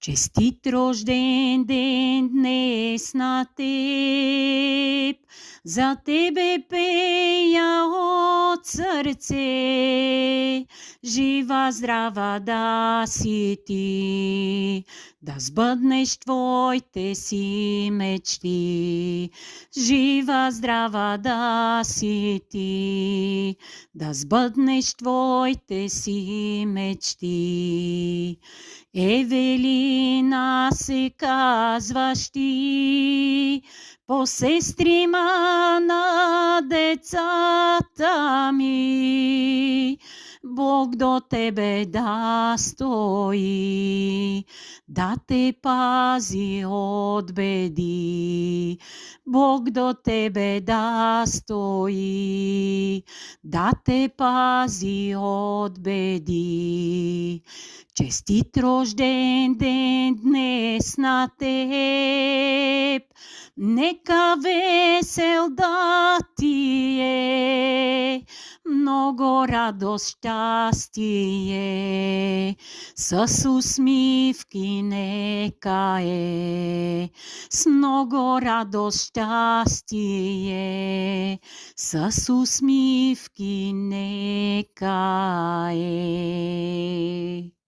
Честит рожден ден днес на теб, за тебе пея от сърце, жива здрава да си ти, да сбъднеш твоите си мечти. Жива здрава да си ти, да сбъднеш твоите си мечти. Евелина се казваш ти, по сестрима на децата ми. Бог до тебе да стои, да те пази от беди. Бог до тебе да стои, да те пази от беди. Честит рожден ден днес на теб, нека весел да ти е, много радост, щастие, с усмивки нека е, с много радост, щастие, с усмивки нека е.